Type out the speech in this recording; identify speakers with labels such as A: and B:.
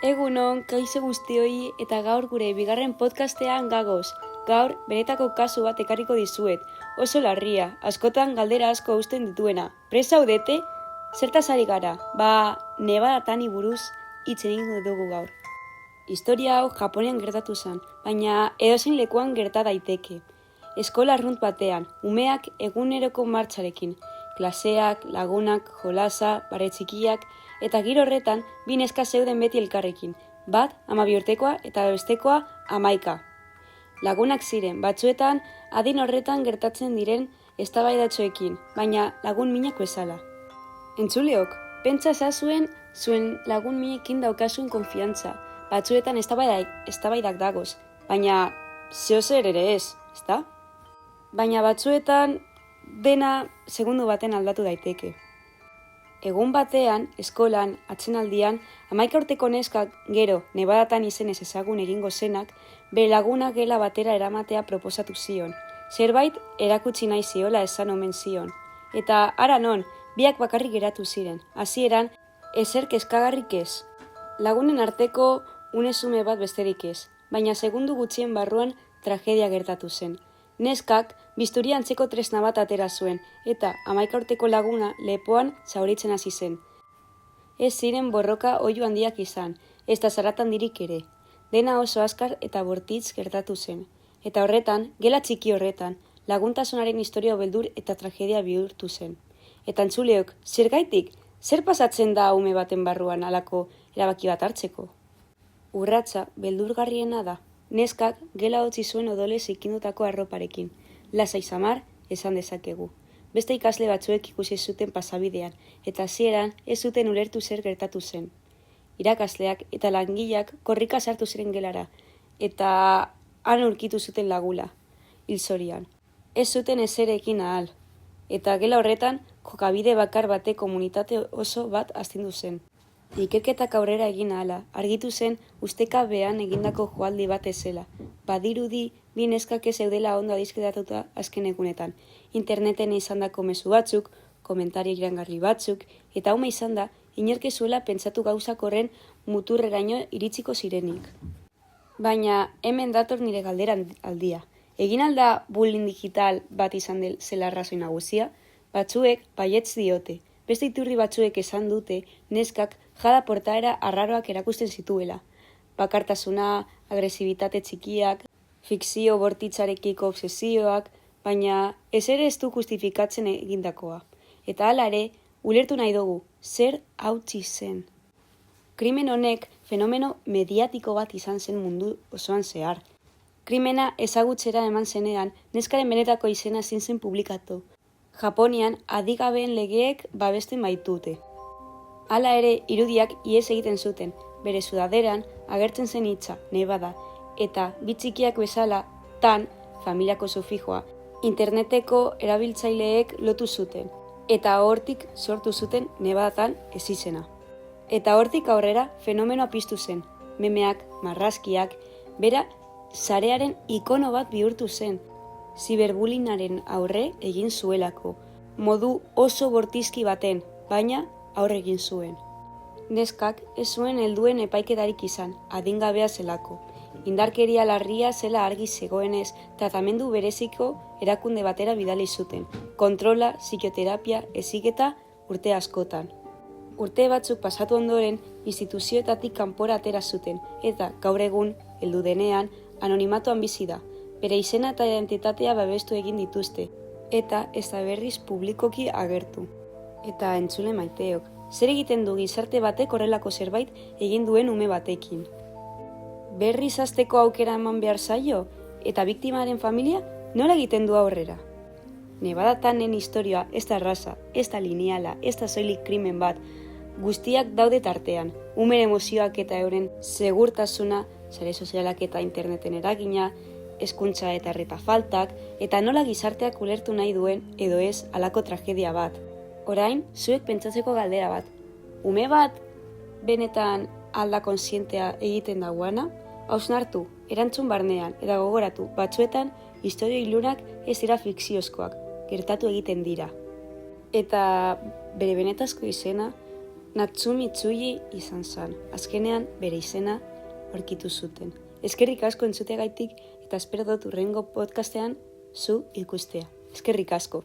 A: Egunon, kaixo guztioi eta gaur gure bigarren podcastean gagoz. Gaur, benetako kasu bat ekarriko dizuet. Oso larria, askotan galdera asko uzten dituena. Prest zaudete? Zertaz ari gara? Nebadatani buruz hitz egingo dugu gaur. Historia hau Japonian gertatu zen, baina edozein lekuan gerta daiteke. Eskola arrunt batean, umeak eguneroko martxarekin. Klaseak, lagunak, jolasa, bare txikiak, eta giro horretan bi neska zeuden beti elkarrekin. Bat, 12 urtekoa eta bestekoa 11. Lagunak ziren, batzuetan adin horretan gertatzen diren eztabaidatxoekin, baina lagun minak bezala. Entzuleok, pentsa zuen lagun minekin daukazuen konfiantza. Batzuetan eztabaidak dagoz, baina zeozer ere ez, ezta? Baina batzuetan dena segundu baten aldatu daiteke. Egun batean, eskolan, atsenaldian, 11 urteko neskak gero Nebadatan izenez ezagun egingo zenak, bere laguna gela batera eramatea proposatu zion. Zerbait erakutsi nahi ziola esan omen zion. Eta hara non, biak bakarrik geratu ziren. Hasieran ezer kezkagarrik ez. Lagunen arteko unezume bat besterik ez, baina segundu gutxien barruan tragedia gertatu zen. Neskak bisturi antzeko tresna bat atera zuen, eta 11 urteko laguna lepoan zauritzen hasi zen. Ez ziren borroka oihu handiak izan, ez da zaratan dirik ere. Dena oso azkar eta bortitz gertatu zen. Eta horretan, gela txiki horretan, laguntasunaren historia beldur eta tragedia bihurtu zen. Eta entzuleok, zergaitik, zer pasatzen da ume baten barruan halako erabaki bat hartzeko? Urratsa beldurgarriena da. Neskak gela utzi zuen odolez ikindutako arroparekin. Lasai samar, esan dezakegu. Beste ikasle batzuek ikusi zuten pasabidean, eta hasieran ez zuten ulertu zer gertatu zen. Irakasleak eta langileak korrika sartu ziren gelara, eta han aurkitu zuten lagula, hilzorian. Ez zuten ezerekin ahal, eta gela horretan jokabide bakar bate komunitate oso bat astindu zen. Ikerketak aurrera egin ahala, argitu zen ustekabean egindako joaldi bat ezela. Badirudi, bi neskak ez eudela ondo adiskidatuta azken egunetan. Interneten izandako mezu batzuk, komentario iragarri batzuk, eta ume izan da, inork ez zuela pentsatu gauzak horren muturreraino iritsiko zirenik. Baina hemen dator nire galderan aldia. Egin alda bullying digital bat izan zela arrazoi nagusia? Batzuek baietz diote. Beste iturri batzuek esan dute neskak jada portaera arraroak erakusten zituela. Bakartasuna, agresibitate txikiak, fikzio bortitzarekiko obsesioak, baina ez ere ez du justifikatzen egindakoa. Eta hala ere, ulertu nahi dugu, zer hautsi zen. Krimen honek fenomeno mediatiko bat izan zen mundu osoan zehar. Krimena ezagutzera eman zenean, neskaren benetako izena ezin zen publikatu. Japonian adigabeen legeek babesten baitute. Hala ere, irudiak ihes egiten zuten, bere sudaderan agertzen zen hitza, Nebada, eta bi txikiak bezala, tan, familiako sufijoa, interneteko erabiltzaileek lotu zuten, eta hortik sortu zuten Nebadatan ez izena. Eta hortik aurrera fenomenoa piztu zen, memeak, marrazkiak, bera sarearen ikono bat bihurtu zen, ziberbullyingaren aurre egin zuelako, modu oso bortizki baten, baina aurre egin zuen. Neskak ez zuen helduen epaiketarik izan, adingabea zelako. Indarkeria larria zela argi zegoenez, tratamendu bereziko erakunde batera bidali zuten. Kontrola, psikoterapia, heziketa urte askotan. Urte batzuk pasatu ondoren, instituzioetatik kanpora atera zuten, eta gaur egun, heldu denean, anonimatuan bizi da. Bere izena eta identitatea babestu egin dituzte, eta ez da berriz publikoki agertu. Eta entzule maiteok, zer egiten du gizarte batek horrelako zerbait egin duen ume batekin? Berriz hasteko aukera eman behar zaio, eta biktimaren familia nola egiten du aurrera? Nebadatanen historia ez da erraza, ez da lineala, ez da soilik krimen bat, guztiak daude tartean, umeren emozioak eta euren segurtasuna, sare sozialak eta interneten eragina, hezkuntza eta arreta faltak, eta nola gizarteak ulertu nahi duen edo ez halako tragedia bat. Orain, zuek pentsatzeko galdera bat. Ume bat benetan alda konsientea egiten dagoana? Hausnartu, erantzun barnean, eta gogoratu, batzuetan historia ilunak ez dira fikziozkoak, gertatu egiten dira. Eta bere benetazko izena, Natsumi Tsuji izan zen. Azkenean bere izena aurkitu zuten. Eskerrik asko entzuteagaitik eta espero dut hurrengo podcastean zu ikustea. Eskerrik asko.